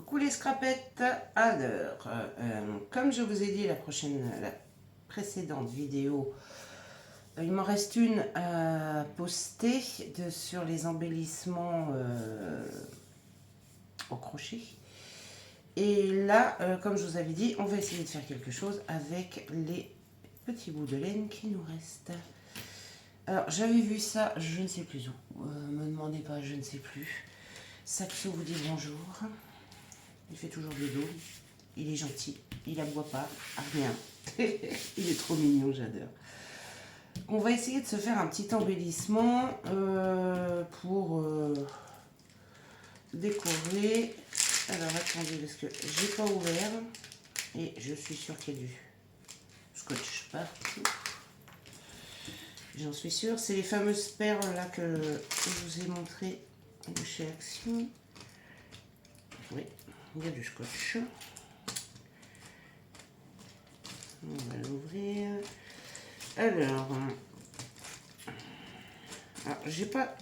Coucou les scrapettes. Alors, comme je vous ai dit la précédente vidéo, il m'en reste une à poster sur les embellissements au crochet. Et là, comme je vous avais dit, on va essayer de faire quelque chose avec les petits bouts de laine qui nous restent. Alors, j'avais vu ça, je ne sais plus où. Me demandez pas, je ne sais plus. Saxo vous dit bonjour. Il fait toujours de dos. Il est gentil. Il aboie pas à rien. Il est trop mignon, j'adore. On va essayer de se faire un petit embellissement pour décorer. Alors attendez, parce que j'ai pas ouvert et je suis sûre qu'il y a du scotch partout. J'en suis sûre. C'est les fameuses perles là que je vous ai montré de chez Action. Oui, il y a du scotch. On va l'ouvrir. Alors j'ai pas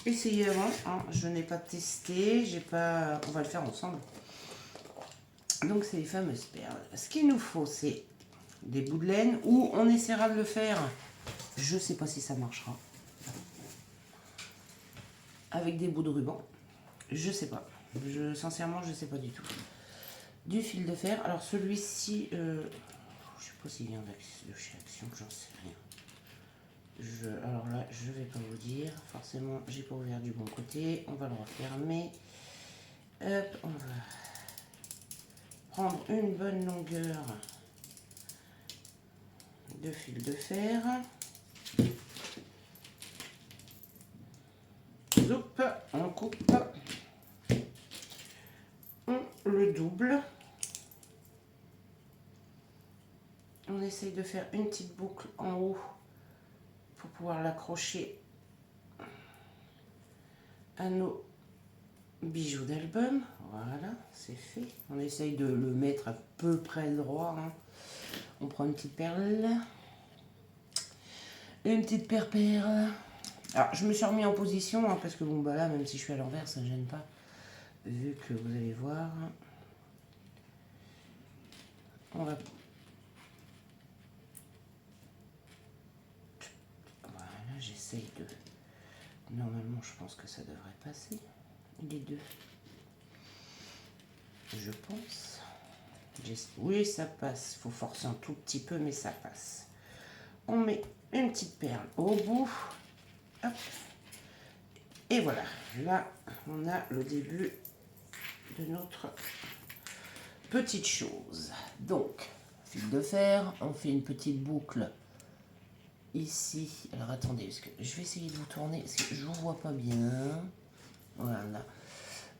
essayé avant, hein, je n'ai pas testé, j'ai pas. On va le faire ensemble. Donc c'est les fameuses perles. Ce qu'il nous faut, c'est des bouts de laine ou on essaiera de le faire. Je sais pas si ça marchera. Avec des bouts de ruban. Je sais pas. Sincèrement, je sais pas du tout. Du fil de fer. Alors celui-ci, je sais pas s'il vient de chez Action, j'en sais rien. Alors là, je vais pas vous dire. Forcément, j'ai pas ouvert du bon côté. On va le refermer. Hop, on va prendre une bonne longueur de fil de fer. Zoup, on coupe. On le double. On essaye de faire une petite boucle en haut pour pouvoir l'accrocher à nos bijoux d'album. Voilà, c'est fait. On essaye de le mettre à peu près droit. Hein. On prend une petite perle. Une petite perle. Alors, je me suis remis en position hein, parce que bon, bah là, même si je suis à l'envers, ça ne gêne pas. Vu que vous allez voir, on va. Voilà, j'essaye de. Normalement, je pense que ça devrait passer. Les deux. Je pense. Oui, ça passe. Il faut forcer un tout petit peu, mais ça passe. On met une petite perle au bout. Hop. Et voilà. Là, on a le début de notre petite chose. Donc, fil de fer. On fait une petite boucle ici. Alors, attendez, parce que je vais essayer de vous tourner, parce que je ne vous vois pas bien. Voilà.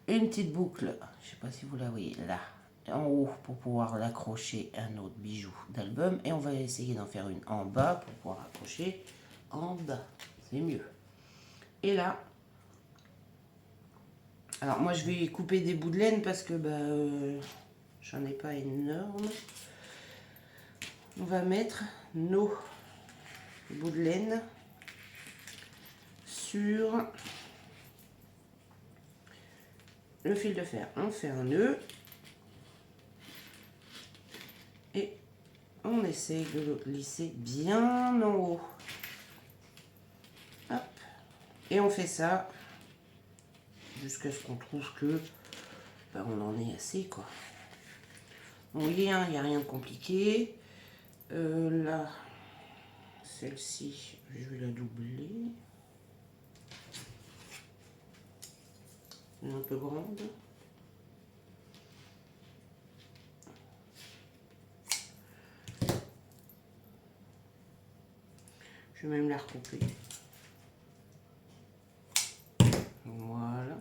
Une petite boucle. Je ne sais pas si vous la voyez là. En haut pour pouvoir l'accrocher à notre bijou d'album et on va essayer d'en faire une en bas pour pouvoir accrocher en bas, c'est mieux. Et là, alors moi je vais couper des bouts de laine parce que j'en ai pas énorme. On va mettre nos bouts de laine sur le fil de fer. On fait un nœud et on essaye de le glisser bien en haut. Hop. Et on fait ça jusqu'à ce qu'on trouve que on en est assez quoi. Vous voyez, il n'y a rien de compliqué. Là, celle-ci, je vais la doubler. Elle est un peu grande. Je vais même la recouper. Voilà.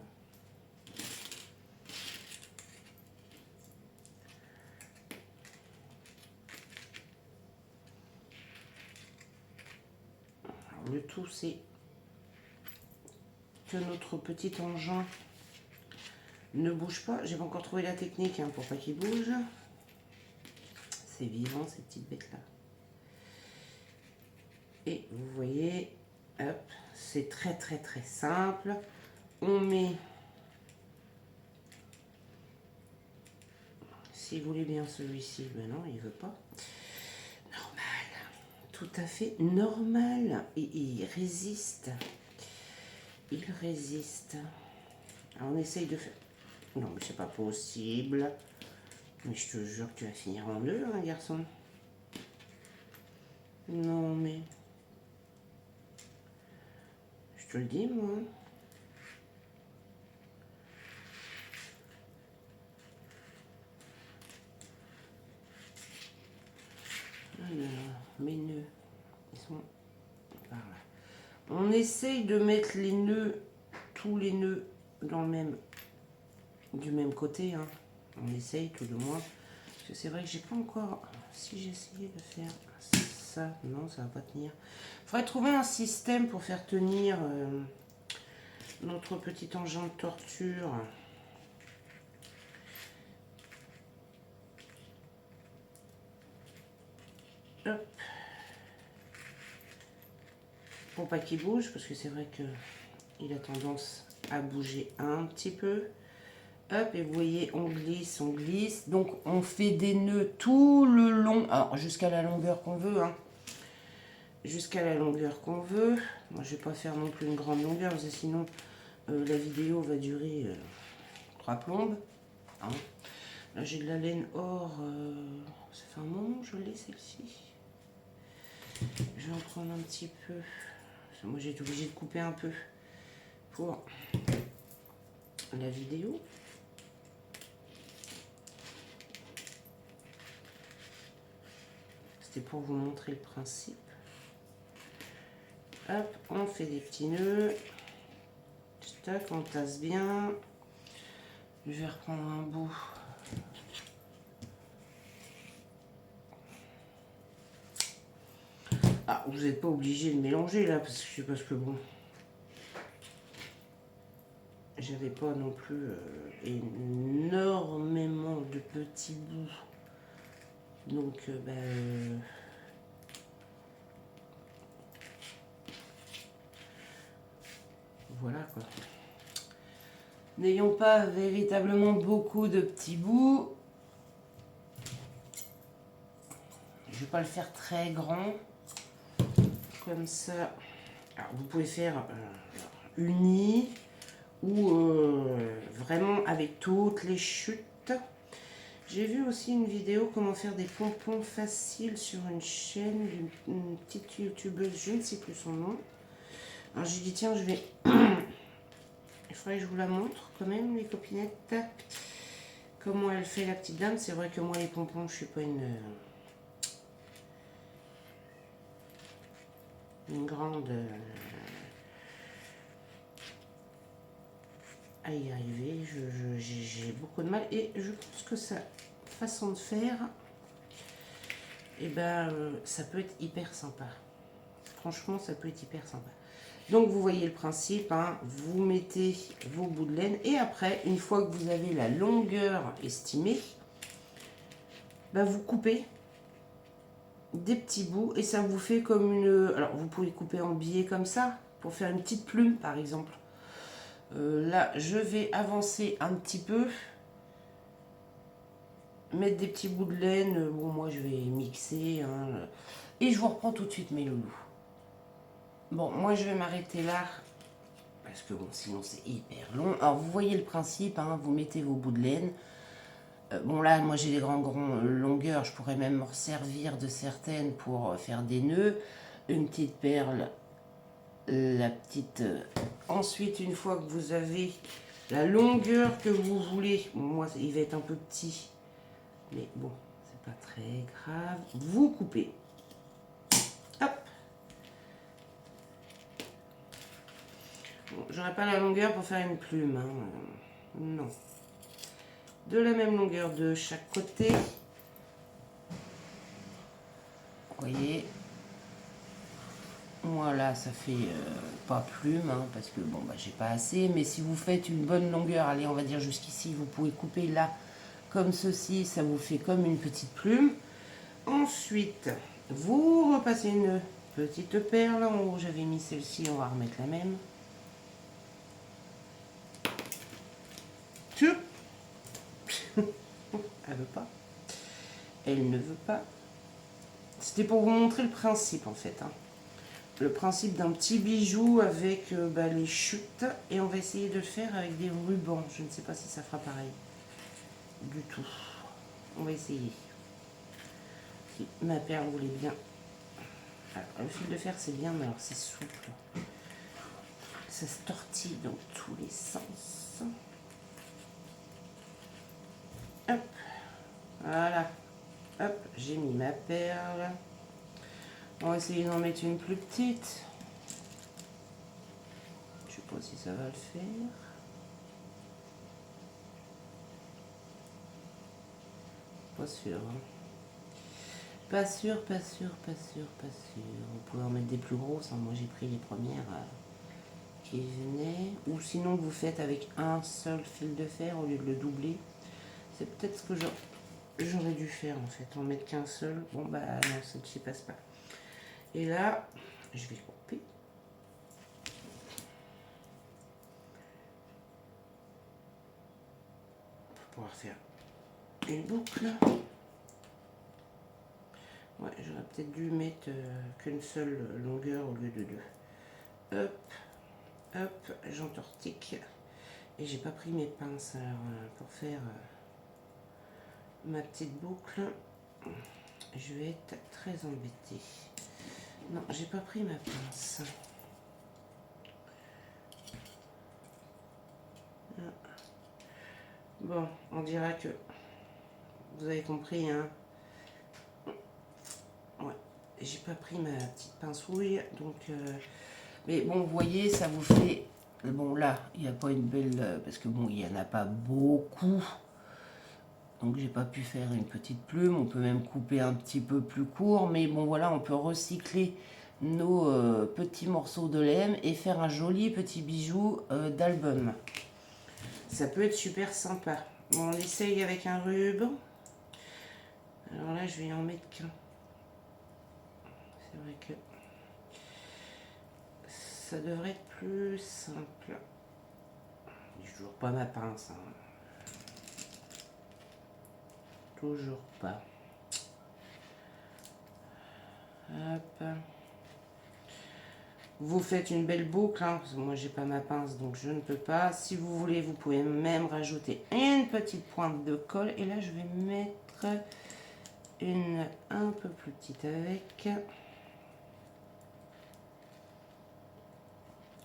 Alors, le tout, c'est que notre petit engin ne bouge pas. J'ai pas encore trouvé la technique hein, pour pas qu'il bouge. C'est vivant, ces petites bêtes-là. Et vous voyez, hop, c'est très très très simple. On met S'il voulait bien celui-ci, ben non, il veut pas. Normal. Tout à fait normal. Et il résiste. Il résiste. Alors, on essaye de faire... Non, mais c'est pas possible. Mais je te jure que tu vas finir en deux, hein, garçon. Non, mais... Je te le dis, moi. Alors, mes nœuds, ils sont par là. On essaye de mettre les nœuds, tous les nœuds dans le même, du même côté. Hein. On essaye tout de moins. Parce que c'est vrai que j'ai pas encore... Si j'essayais de faire ça, non, ça va pas tenir. Il faudrait trouver un système pour faire tenir notre petit engin de torture. Hop. Pour pas qu'il bouge, parce que c'est vrai que il a tendance à bouger un petit peu. Hop, et vous voyez, on glisse, on glisse. Donc, on fait des nœuds tout le long, alors jusqu'à la longueur qu'on veut. Hein. Jusqu'à la longueur qu'on veut. Moi, je vais pas faire non plus une grande longueur, parce que sinon, la vidéo va durer 3 plombes. Hein. Là, j'ai de la laine or. Ça fait un moment que je l'ai, celle-ci. Je vais en prendre un petit peu. Parce que moi, j'ai été obligée de couper un peu pour la vidéo. C'était pour vous montrer le principe. Hop, on fait des petits nœuds. Tac, on tasse bien. Je vais reprendre un bout. Ah, vous n'êtes pas obligé de mélanger là, parce que bon, j'avais pas non plus énormément de petits bouts. Donc, voilà quoi. N'ayons pas véritablement beaucoup de petits bouts. Je vais pas le faire très grand. Comme ça. Alors, vous pouvez faire uni ou vraiment avec toutes les chutes. J'ai vu aussi une vidéo comment faire des pompons faciles sur une chaîne d'une petite youtubeuse, je ne sais plus son nom. Alors j'ai dit tiens, je vais... Il faudrait que je vous la montre quand même, les copinettes. Comment elle fait la petite dame. C'est vrai que moi les pompons, je suis pas une grande... à y arriver. J'ai beaucoup de mal et je pense que sa façon de faire, et ça peut être hyper sympa. Franchement, ça peut être hyper sympa. Donc, vous voyez le principe, hein, vous mettez vos bouts de laine et après, une fois que vous avez la longueur estimée, vous coupez des petits bouts et ça vous fait comme une... Alors, vous pouvez couper en billets comme ça pour faire une petite plume, par exemple. Là, je vais avancer un petit peu. Mettre des petits bouts de laine. Bon, moi, je vais mixer. Hein, et je vous reprends tout de suite, mes loulous. Bon, moi, je vais m'arrêter là. Parce que, bon, sinon, c'est hyper long. Alors, vous voyez le principe. Hein, vous mettez vos bouts de laine. Bon, là, moi, j'ai des grandes longueurs. Je pourrais même me servir de certaines pour faire des nœuds. Une petite perle. La petite... Ensuite, une fois que vous avez la longueur que vous voulez, moi il va être un peu petit, mais bon, c'est pas très grave, vous coupez. Hop. Bon, j'aurai pas la longueur pour faire une plume, hein. Non. De la même longueur de chaque côté. Vous voyez. Voilà, ça fait pas plume, hein, parce que bon, j'ai pas assez. Mais si vous faites une bonne longueur, allez, on va dire jusqu'ici, vous pouvez couper là, comme ceci, ça vous fait comme une petite plume. Ensuite, vous repassez une petite perle en haut. J'avais mis celle-ci, on va remettre la même. Elle veut pas. Elle ne veut pas. C'était pour vous montrer le principe en fait. Hein. Le principe d'un petit bijou avec les chutes. Et on va essayer de le faire avec des rubans. Je ne sais pas si ça fera pareil. Du tout. On va essayer. Si ma perle voulait bien. Alors, le fil de fer c'est bien, mais alors c'est souple. Ça se tortille dans tous les sens. Hop. Voilà. Hop, j'ai mis ma perle. On va essayer d'en mettre une plus petite. Je sais pas si ça va le faire. Pas sûr. Hein. Pas sûr, pas sûr, pas sûr, pas sûr. Vous pouvez en mettre des plus grosses. Hein. Moi j'ai pris les premières qui venaient. Ou sinon vous faites avec un seul fil de fer au lieu de le doubler. C'est peut-être ce que j'aurais dû faire en fait. En mettre qu'un seul. Bon bah non, ça ne s'y passe pas. Et là, je vais couper. Pour pouvoir faire une boucle. Ouais, j'aurais peut-être dû mettre qu'une seule longueur au lieu de deux. Hop, hop, j'entortique. Et j'ai pas pris mes pinces alors, pour faire ma petite boucle. Je vais être très embêtée. Non, j'ai pas pris ma pince. Bon, on dirait que vous avez compris, hein. Ouais, j'ai pas pris ma petite pince rouille, donc. Mais bon, vous voyez, ça vous fait. Bon, là, il n'y a pas une belle. Parce que bon, il n'y en a pas beaucoup. Donc, j'ai pas pu faire une petite plume. On peut même couper un petit peu plus court. Mais bon, voilà, on peut recycler nos petits morceaux de laine et faire un joli petit bijou d'album. Ça peut être super sympa. Bon, on essaye avec un ruban. Alors là, je vais en mettre qu'un. C'est vrai que ça devrait être plus simple. J'ai toujours pas ma pince. Hein. Toujours pas. Hop. Vous faites une belle boucle, hein, parce que moi j'ai pas ma pince donc je ne peux pas. Si vous voulez, vous pouvez même rajouter une petite pointe de colle. Et là je vais mettre une un peu plus petite avec.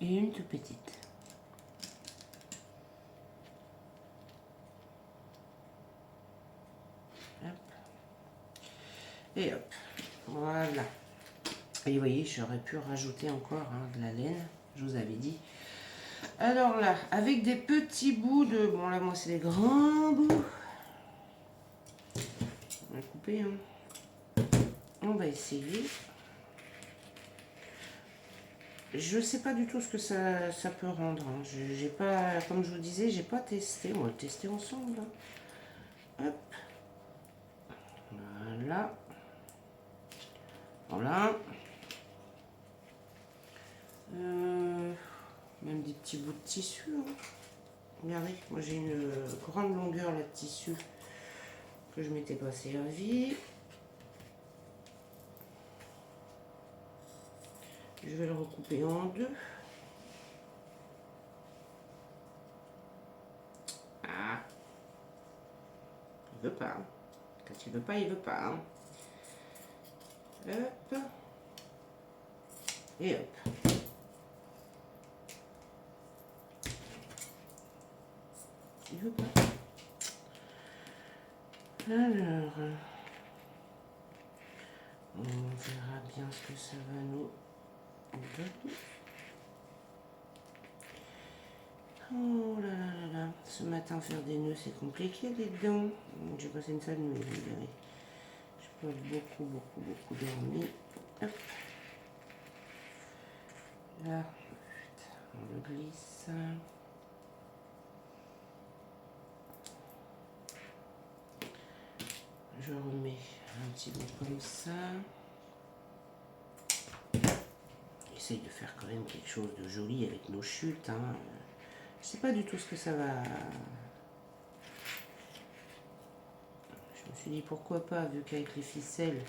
Et une toute petite. Hop. Et hop. Voilà. Et vous voyez, j'aurais pu rajouter encore de la laine, je vous avais dit. Alors là, avec des petits bouts de... Bon là, moi, c'est des grands bouts. On va couper, hein. On va essayer. Je sais pas du tout ce que ça peut rendre. Hein. J'ai pas, comme je vous disais, j'ai pas testé. On va le tester ensemble. Hein. Hop. Voilà. Voilà. Même des petits bouts de tissu. Hein. Regardez, moi j'ai une grande longueur là de tissu que je m'étais pas servi. Je vais le recouper en deux. Ah, il veut pas. Quand il veut pas, il veut pas. Hein. Hop. Et hop. Il veut pas. Alors, on verra bien ce que ça va nous donner. Oh là là là là. Ce matin, faire des nœuds, c'est compliqué, les dents. J'ai passé une sale nuit, vous verrez. Je peux beaucoup dormi. Hop. Là, on le glisse. Je remets un petit bout comme ça. J'essaye de faire quand même quelque chose de joli avec nos chutes. Hein. Je sais pas du tout ce que ça va... me suis dit pourquoi pas, vu qu'avec les ficelles,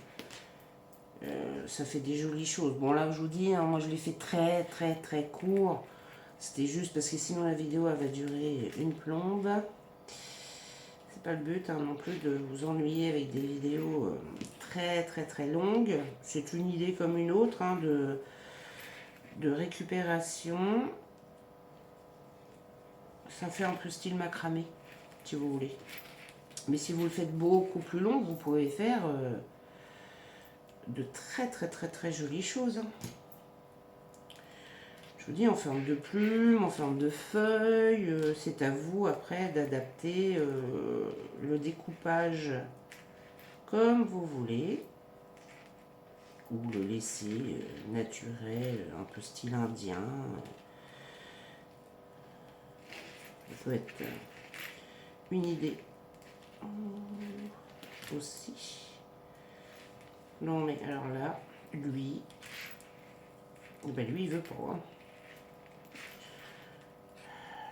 ça fait des jolies choses. Bon là, je vous dis, hein, moi je l'ai fait très très très court. C'était juste parce que sinon la vidéo elle va durer une plombe. C'est pas le but hein, non plus de vous ennuyer avec des vidéos très très très longues. C'est une idée comme une autre hein, de récupération. Ça fait un peu style macramé, si vous voulez. Mais si vous le faites beaucoup plus long, vous pouvez faire de très très très très jolies choses. Hein. Je vous dis en forme de plume, en forme de feuille. C'est à vous après d'adapter le découpage comme vous voulez. Ou le laisser naturel, un peu style indien. Ça peut être une idée aussi. Non mais alors là, lui, ben lui il veut pas. Hein.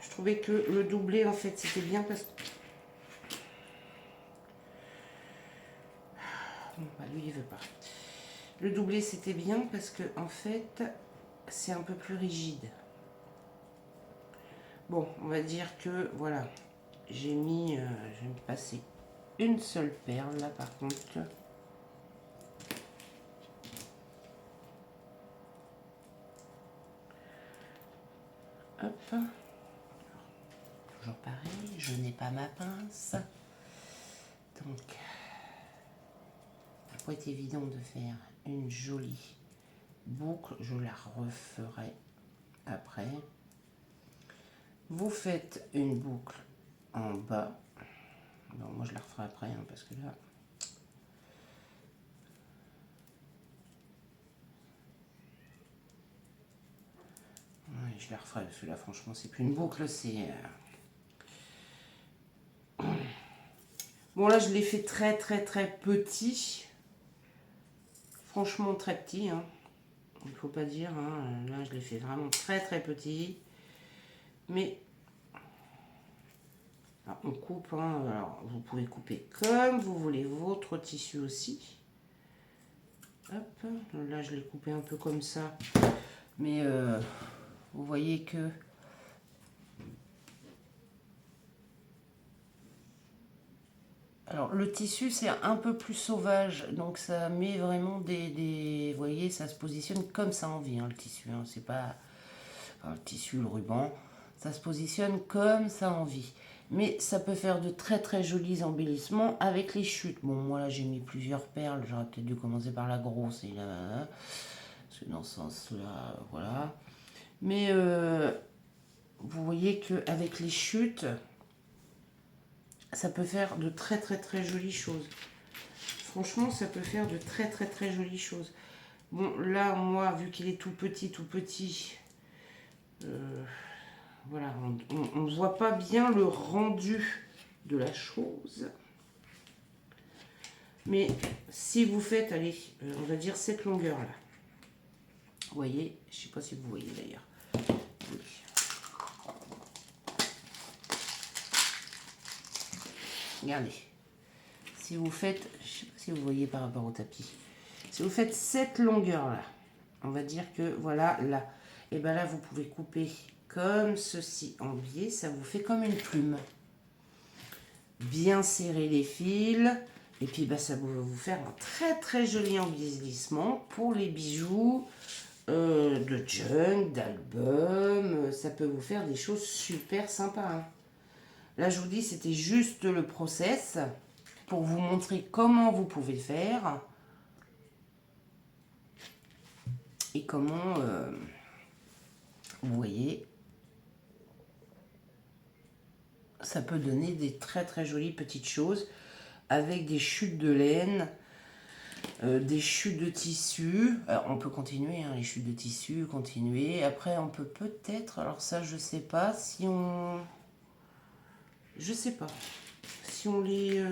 Je trouvais que le doublé en fait c'était bien parce que... Bon, bah lui il veut pas. Le doublé c'était bien parce que en fait c'est un peu plus rigide. Bon, on va dire que voilà, j'ai mis, je vais me passer une seule perle là par contre. Hop. Toujours pareil, je n'ai pas ma pince. Donc, ça peut être évident de faire une jolie boucle. Je la referai après. Vous faites une boucle en bas. Bon, moi je la referai après hein, parce que là... Ouais, je la referai parce que là franchement c'est plus une boucle, c'est... Bon là je l'ai fait très très très petit. Franchement très petit. Hein. Il ne faut pas dire. Hein. Là je l'ai fait vraiment très très petit. Mais alors, on coupe. Hein. Alors, vous pouvez couper comme vous voulez votre tissu aussi. Hop. Là je l'ai coupé un peu comme ça. Mais vous voyez que... Alors, le tissu, c'est un peu plus sauvage, donc ça met vraiment des... Vous voyez, ça se positionne comme ça en vie, hein, le tissu. Hein, c'est pas... Enfin, le tissu, le ruban, ça se positionne comme ça en vie. Mais ça peut faire de très très jolis embellissements avec les chutes. Bon, moi là, j'ai mis plusieurs perles. J'aurais peut-être dû commencer par la grosse et là... Parce que dans ce sens-là, voilà. Mais vous voyez qu'avec les chutes... Ça peut faire de très très très jolies choses. Franchement, ça peut faire de très très très jolies choses. Bon, là, moi, vu qu'il est tout petit, voilà, on ne voit pas bien le rendu de la chose. Mais si vous faites, allez, on va dire cette longueur-là. Vous voyez, je ne sais pas si vous voyez d'ailleurs. Oui. Regardez. Si vous faites, je ne sais pas si vous voyez par rapport au tapis, si vous faites cette longueur-là, on va dire que voilà, là, et bien là, vous pouvez couper comme ceci en biais, ça vous fait comme une plume. Bien serrer les fils, et puis bah, ça va vous faire un très très joli embellissement pour les bijoux de junk, d'album. Ça peut vous faire des choses super sympas. Hein. Là, je vous dis, c'était juste le process pour vous montrer comment vous pouvez faire et comment, vous voyez, ça peut donner des très très jolies petites choses avec des chutes de laine, des chutes de tissu. Alors, on peut continuer, hein, les chutes de tissu, continuer. Après, on peut peut-être, alors ça, je sais pas, si on... Je sais pas. Si on les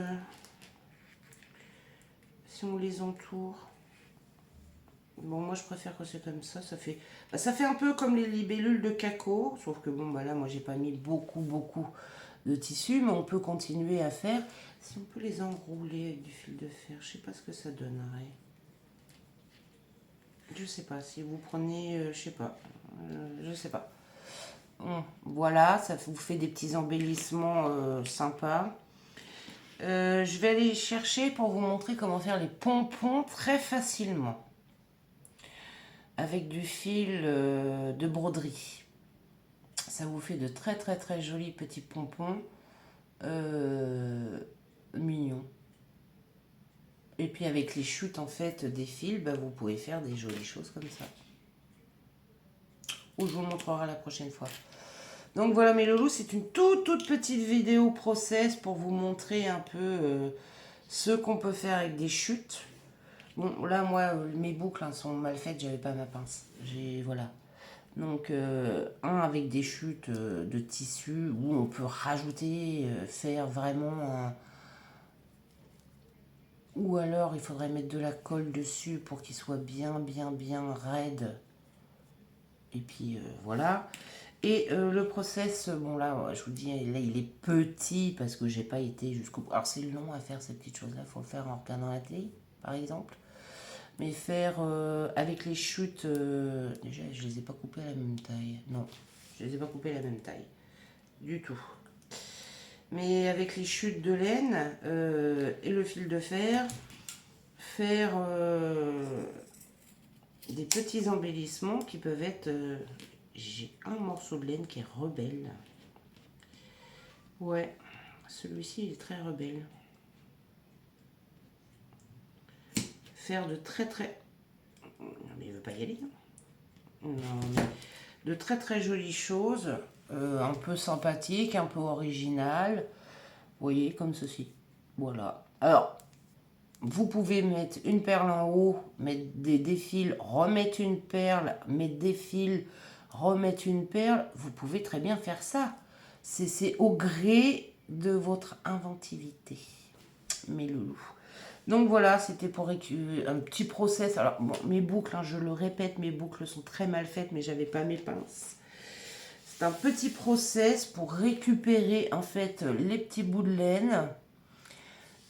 entoure. Bon, moi je préfère que c'est comme ça. Ça fait, bah, ça fait un peu comme les libellules de Caco. Sauf que bon, bah là, moi j'ai pas mis beaucoup de tissu, mais on peut continuer à faire. Si on peut les enrouler avec du fil de fer, je sais pas ce que ça donnerait. Je sais pas, si vous prenez, je sais pas, je sais pas. Voilà, ça vous fait des petits embellissements sympas. Je vais aller chercher pour vous montrer comment faire les pompons très facilement. Avec du fil de broderie. Ça vous fait de très très très jolis petits pompons mignons. Et puis avec les chutes en fait des fils, bah, vous pouvez faire des jolies choses comme ça. Ou je vous le montrerai la prochaine fois. Donc voilà mes loulous, c'est une toute petite vidéo process pour vous montrer un peu ce qu'on peut faire avec des chutes. Bon là moi mes boucles sont mal faites, j'avais pas ma pince. Voilà. Donc un avec des chutes de tissu où on peut rajouter, faire vraiment un... Ou alors il faudrait mettre de la colle dessus pour qu'il soit bien raide. Et puis voilà. Et le process, bon là, je vous dis, là il est petit parce que j'ai pas été jusqu'au bout. Alors c'est long à faire ces petites choses-là, il faut le faire en regardant la télé, par exemple. Mais faire avec les chutes, déjà je les ai pas coupées à la même taille. Non, je les ai pas coupées à la même taille. Du tout. Mais avec les chutes de laine et le fil de fer, faire des petits embellissements qui peuvent être... j'ai un morceau de laine qui est rebelle. Ouais, celui-ci il est très rebelle. Faire de très... Non mais il veut pas y aller. Non, mais de très jolies choses, un peu sympathiques, un peu originales. Vous voyez, comme ceci. Voilà. Alors, vous pouvez mettre une perle en haut, mettre des fils, remettre une perle, mettre des fils, remettre une perle. Vous pouvez très bien faire ça. C'est au gré de votre inventivité, mes loulous. Donc voilà, c'était pour un petit process. Alors, bon, mes boucles, hein, je le répète, mes boucles sont très mal faites, mais j'avais pas mes pinces. C'est un petit process pour récupérer en fait les petits bouts de laine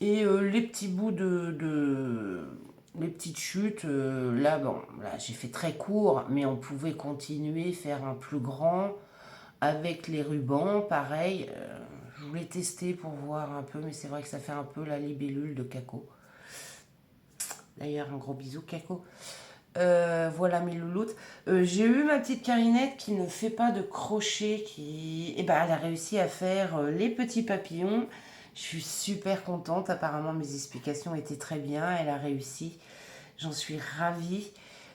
et les petits bouts les petites chutes. Là, bon, là j'ai fait très court, mais on pouvait continuer, faire un plus grand avec les rubans, pareil. Je voulais tester pour voir un peu, mais c'est vrai que ça fait un peu la libellule de Caco. D'ailleurs, un gros bisou, Caco. Voilà mes louloutes. J'ai eu ma petite Carinette qui ne fait pas de crochet, elle a réussi à faire les petits papillons. Je suis super contente. Apparemment, mes explications étaient très bien. Elle a réussi. J'en suis ravie.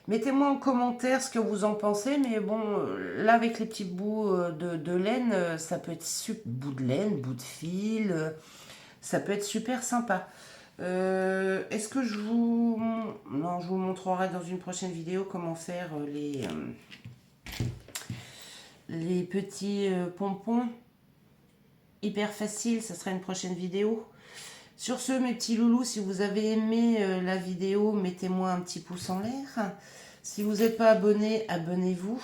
Mettez-moi en commentaire ce que vous en pensez. Mais bon, là, avec les petits bouts de laine, ça peut être bout de laine, bout de fil. Ça peut être super sympa. Est-ce que je vous... Non, je vous montrerai dans une prochaine vidéo comment faire les petits pompons. Hyper facile, ça sera une prochaine vidéo. Sur ce, mes petits loulous, si vous avez aimé la vidéo, mettez-moi un petit pouce en l'air. Si vous n'êtes pas abonné, abonnez-vous.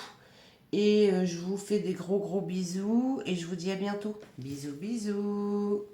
Et je vous fais des gros bisous et je vous dis à bientôt. Bisous, bisous.